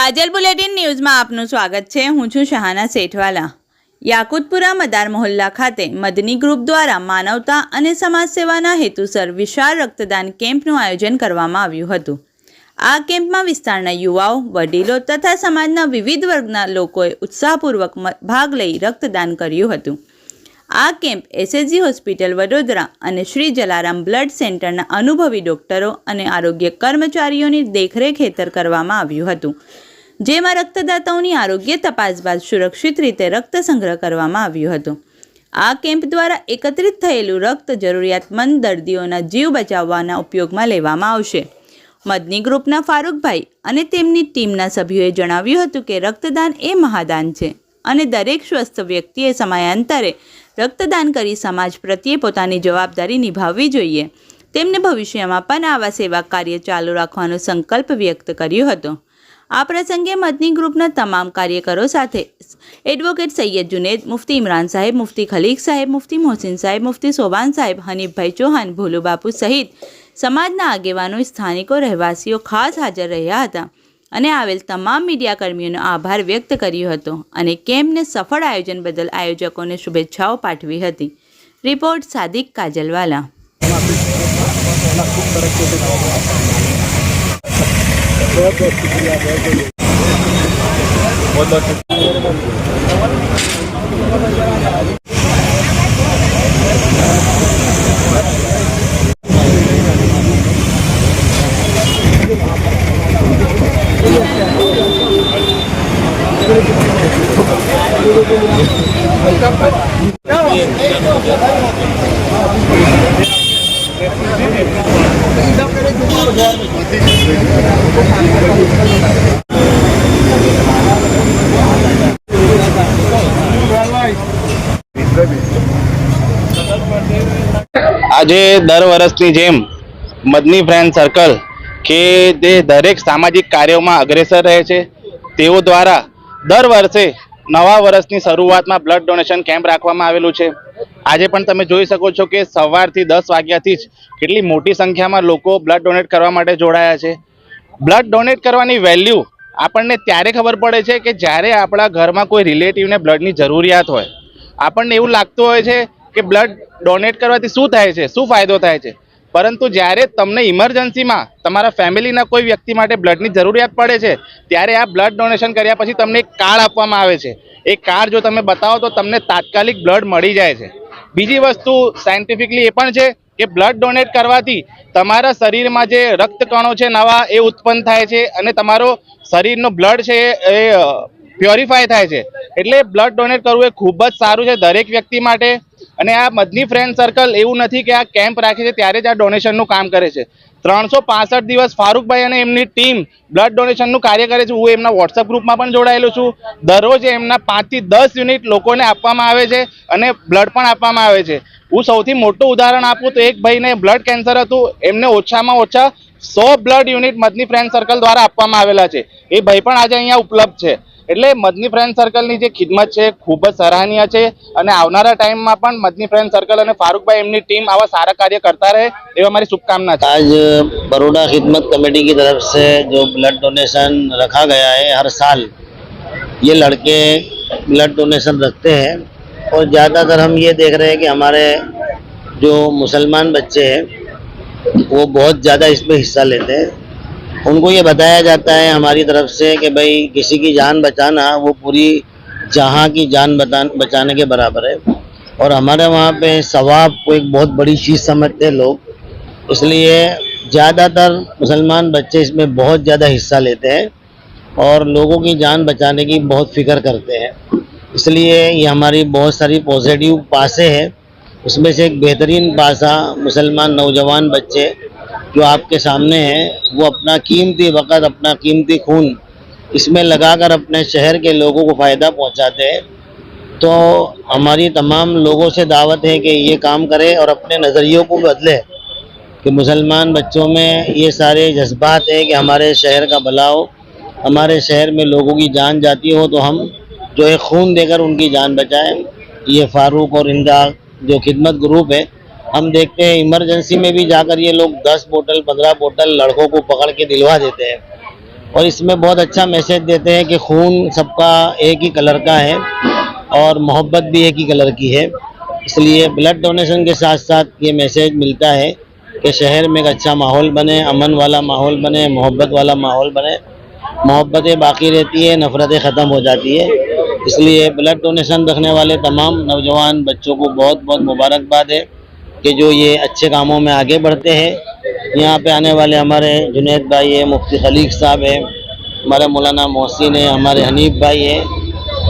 કાજલ bulletin ન્યૂઝમાં આપનું સ્વાગત છે। હું છું શહાના સેઠવાલા। યાકુતપુરા મદાર મોહલ્લા ખાતે મદની ગ્રુપ દ્વારા માનવતા અને સમાજ સેવાના હેતુસર વિશાળ રક્તદાન કેમ્પનું આયોજન કરવામાં આવ્યું હતું। આ કેમ્પમાં વિસ્તારના યુવાઓ, વડીલો તથા સમાજના વિવિધ વર્ગના લોકોએ ઉત્સાહપૂર્વક ભાગ લઈ રક્તદાન કર્યું હતું। આ કેમ્પ એસએસજી હોસ્પિટલ વડોદરા અને શ્રી જલારામ બ્લડ સેન્ટરના અનુભવી ડોક્ટરો અને આરોગ્ય કર્મચારીઓની દેખરેખ હેઠળ કરવામાં આવ્યું હતું, જેમાં રક્તદાતાઓની આરોગ્ય તપાસ બાદ સુરક્ષિત રીતે રક્ત સંગ્રહ કરવામાં આવ્યું હતું। આ કેમ્પ દ્વારા એકત્રિત થયેલું રક્ત જરૂરિયાતમંદ દર્દીઓના જીવ બચાવવાના ઉપયોગમાં લેવામાં આવશે। મદની ગ્રુપના ફારૂકભાઈ અને તેમની ટીમના સભ્યોએ જણાવ્યું હતું કે રક્તદાન એ મહાદાન છે અને દરેક સ્વસ્થ વ્યક્તિએ સમયાંતરે રક્તદાન કરી સમાજ પ્રત્યે પોતાની જવાબદારી નિભાવવી જોઈએ। તેમને ભવિષ્યમાં પણ આવા સેવા કાર્ય ચાલુ રાખવાનો સંકલ્પ વ્યક્ત કર્યો હતો। આ પ્રસંગે મદની ગ્રુપના તમામ કાર્યકરો સાથે એડવોકેટ સૈયદ જુનેદ, મુફ્તી ઇમરાન સાહેબ, મુફ્તી ખલીક સાહેબ, મુફ્તી મોહસિન સાહેબ, મુફ્તી સોબાન સાહેબ, હનીફભાઈ ચૌહાણ, ભોલુબાપુ સહિત સમાજના આગેવાનો, સ્થાનિકો, રહેવાસીઓ ખાસ હાજર રહ્યા હતા અને આવેલ તમામ મીડિયા કર્મીઓનો આભાર વ્યક્ત કર્યો હતો અને કેમ્પને સફળ આયોજન બદલ આયોજકોને શુભેચ્છાઓ પાઠવી હતી। રિપોર્ટ સાદિક કાજલવાલા। આજે દર વર્ષની જેમ મદની ફ્રેન્ડ સર્કલ કે તે દરેક સામાજિક કાર્યોમાં અગ્રેસર રહે છે, તેઓ દ્વારા દર વર્ષે નવા વર્ષની શરૂઆતમાં બ્લડ ડોનેશન કેમ્પ રાખવામાં આવેલું છે। આજે પણ તમે જોઈ શકો છો કે સવારથી 10 વાગ્યાથી જ કેટલી મોટી સંખ્યામાં લોકો બ્લડ ડોનેટ કરવા માટે જોડાયા છે। બ્લડ ડોનેટ કરવાની વેલ્યુ આપણને ત્યારે ખબર પડે છે કે જ્યારે આપણા ઘરમાં કોઈ રિલેટિવને બ્લડની જરૂરિયાત હોય। આપણને એવું લાગતું હોય છે કે બ્લડ ડોનેટ કરવાથી શું થાય છે, શું ફાયદો થાય છે, પરંતુ જ્યારે તમને ઇમરજન્સીમાં તમારા ફેમિલીના કોઈ વ્યક્તિ માટે બ્લડની જરૂરિયાત પડે છે ત્યારે આ બ્લડ ડોનેશન કર્યા પછી તમને એક કાર્ડ આપવામાં આવે છે। એ કાર્ડ જો તમે બતાવો તો તમને તાત્કાલિક બ્લડ મળી જાય છે। બીજી વસ્તુ સાયન્ટિફિકલી એ પણ છે કે બ્લડ ડોનેટ કરવાથી તમારા શરીરમાં જે રક્તકણો છે નવા એ ઉત્પન્ન થાય છે અને તમારો શરીરનો બ્લડ છે એ પ્યોરિફાય થાય છે। એટલે બ્લડ ડોનેટ કરવું એ ખૂબ જ સારું છે દરેક વ્યક્તિ માટે। અને આ મદની ફ્રેન્ડ સર્કલ એવું નથી કે આ કેમ્પ રાખે છે ત્યારે જ આ ડોનેશનનું કામ કરે છે। 365 દિવસ ફારૂકભાઈ અને એમની ટીમ બ્લડ ડોનેશનનું કાર્ય કરે છે। હું એમના વોટ્સઅપ ગ્રુપમાં પણ જોડાયેલો છું। દરરોજ એમના 5 થી 10 યુનિટ લોકોને આપવામાં આવે છે અને બ્લડ પણ આપવામાં આવે છે। હું સૌથી મોટું ઉદાહરણ આપું તો એક ભાઈને બ્લડ કેન્સર હતું, એમને ઓછામાં ઓછા 100 blood unit Madni friend circle દ્વારા આપવામાં આવેલા છે। એ ભાઈ પણ આજે અહીંયા ઉપલબ્ધ છે। એટલે મદની ફ્રેન્ડ સર્કલની જે ખિદમત છે ખૂબ જ સરાહનીય છે અને આવનારા ટાઈમમાં પણ મદની ફ્રેન્ડ સર્કલ અને ફાरूकભાई એમની टीम आवा सारा कार्य करता रहे ये हमारी शुभकामना है। आज बड़ौदा खिदमत कमेटी की तरफ से जो ब्लड डोनेशन रखा गया है, हर साल ये लड़के ब्लड डोनेशन रखते हैं और ज़्यादातर हम ये देख रहे हैं कि हमारे जो मुसलमान बच्चे हैं वो बहुत ज़्यादा इसमें हिस्सा लेते हैं। उनको ये बताया जाता है हमारी तरफ से कि भाई किसी की जान बचाना वो पूरी जहां की जान बचाने के बराबर है और हमारे वहाँ पे सवाब को एक बहुत बड़ी चीज़ समझते हैं लोग, इसलिए ज़्यादातर मुसलमान बच्चे इसमें बहुत ज़्यादा हिस्सा लेते हैं और लोगों की जान बचाने की बहुत फिक्र करते हैं। इसलिए ये हमारी बहुत सारी पॉजिटिव पासे हैं। उसमें से एक बेहतरीन पासा मुसलमान नौजवान बच्चे जो आपके सामने हैं वो अपना कीमती वक़्त, अपना कीमती खून इसमें लगाकर अपने शहर के लोगों को फ़ायदा पहुंचाते हैं। तो हमारी तमाम लोगों से दावत है कि ये काम करें और अपने नज़रियों को बदले कि मुसलमान बच्चों में ये सारे जज्बात हैं कि हमारे शहर का भला हो, हमारे शहर में लोगों की जान जाती हो तो हम जो है खून देकर उनकी जान बचाएं। ये फारूक और इंदा जो खिदमत ग्रुप है, हम देखते हैं इमरजेंसी में भी जाकर ये लोग 10 बोतल 15 बोतल लड़कों को पकड़ के दिलवा देते हैं। और इसमें बहुत अच्छा मैसेज देते हैं कि खून सबका एक ही कलर का है और मोहब्बत भी एक ही कलर की है। इसलिए ब्लड डोनेशन के साथ साथ ये मैसेज मिलता है कि शहर में एक अच्छा माहौल बने, अमन वाला माहौल बने, मोहब्बत वाला माहौल बने। मोहब्बतें बाकी रहती है, नफ़रतें ख़त्म हो जाती है। इसलिए ब्लड डोनेशन रखने वाले तमाम नौजवान बच्चों को बहुत बहुत मुबारकबाद है कि जो ये अच्छे कामों में आगे बढ़ते हैं। यहाँ पे आने वाले हमारे जुनैद भाई है, मुफ्ती खलीक साहब है, हमारे मौलाना मोहसिन है, हमारे हनीफ भाई है,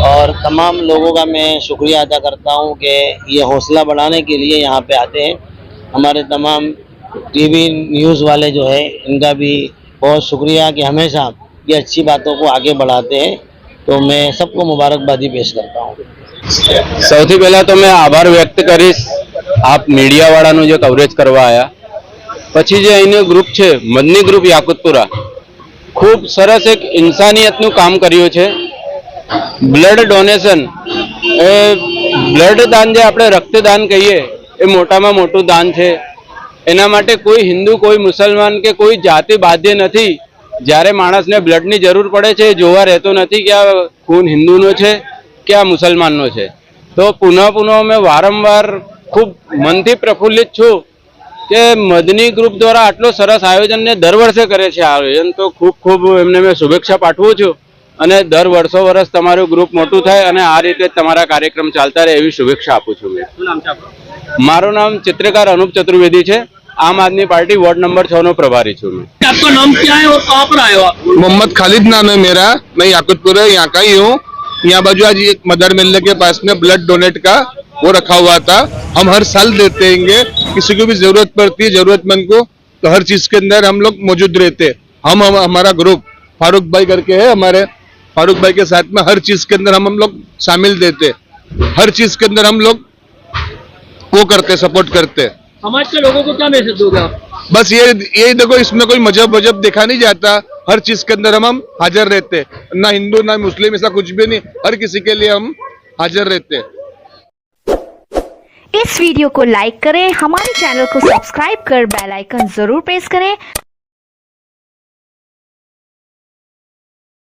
और तमाम लोगों का मैं शुक्रिया अदा करता हूँ कि ये हौसला बढ़ाने के लिए यहाँ पे आते हैं। हमारे तमाम टीवी न्यूज़ वाले जो है इनका भी बहुत शुक्रिया कि हमेशा ये अच्छी बातों को आगे बढ़ाते हैं। तो मैं सबको मुबारकबादी पेश करता हूँ। સૌથી પહેલા તો મેં આભાર વ્યક્ત કરીશ આપ મીડિયાવાળાનું જે કવરેજ કરવા આવ્યા. પછી જે અહીંનું ગ્રુપ છે મદની ગ્રુપ યાકુતપુરા, ખૂબ સરસ એક ઇન્સાનિયતનું કામ કર્યું છે. બ્લડ ડોનેશન એ બ્લડ દાન જે આપણે રક્તદાન કહીએ એ મોટામાં મોટું દાન છે. એના માટે કોઈ હિન્દુ, કોઈ મુસલમાન કે કોઈ જાતિ બાધ્ય નથી. જ્યારે માણસને બ્લડની જરૂર પડે છે એ જોવા રહેતો નથી કે આ ખૂન હિન્દુનો છે કે આ મુસલમાનનો છે. તો પુનઃ મેં વારંવાર ખૂબ મનથી પ્રફુલ્લિત છું કે મદની ગ્રુપ દ્વારા આટલો સરસ આયોજનને દર વર્ષે કરે છે. આ આયોજન તો ખૂબ ખૂબ એમને મેં શુભેચ્છા પાઠવું છું અને દર વર્ષ તમારું ગ્રુપ મોટું થાય અને આ રીતે તમારા કાર્યક્રમ ચાલતા રહે એવી શુભેચ્છા આપું છું. મારું નામ ચિત્રકાર અનુપ ચતુર્વેદી છે. आम आदमी पार्टी वार्ड नंबर 6 नो प्रभारी छू मैं. आपका नाम क्या है और कहाँ पर आए हो आप? मोहम्मद खालिद नाम है मेरा, मैं याकुतपुर यहाँ का ही हूँ. यहाँ बाजू आज एक मदर मिलने के पास में ब्लड डोनेट का वो रखा हुआ था. हम हर साल देते हैं, किसी को भी जरूरत पड़ती है जरूरतमंद को, तो हर चीज के अंदर हम लोग मौजूद रहते. हमारा ग्रुप फारूक भाई करके है, हमारे फारूक भाई के साथ में हर चीज के अंदर हम लोग शामिल देते. हर चीज के अंदर हम लोग वो करते, सपोर्ट करते. समाज के लोगों को क्या मैसेज दोगे आप? बस ये देखो, इसमें कोई मजहब देखा नहीं जाता. हर चीज के अंदर हम हाजिर रहते, ना हिंदू ना मुस्लिम, ऐसा कुछ भी नहीं. हर किसी के लिए हम हाजिर रहते. इस वीडियो को लाइक करें, हमारे चैनल को सब्सक्राइब कर बेल आइकन जरूर प्रेस करें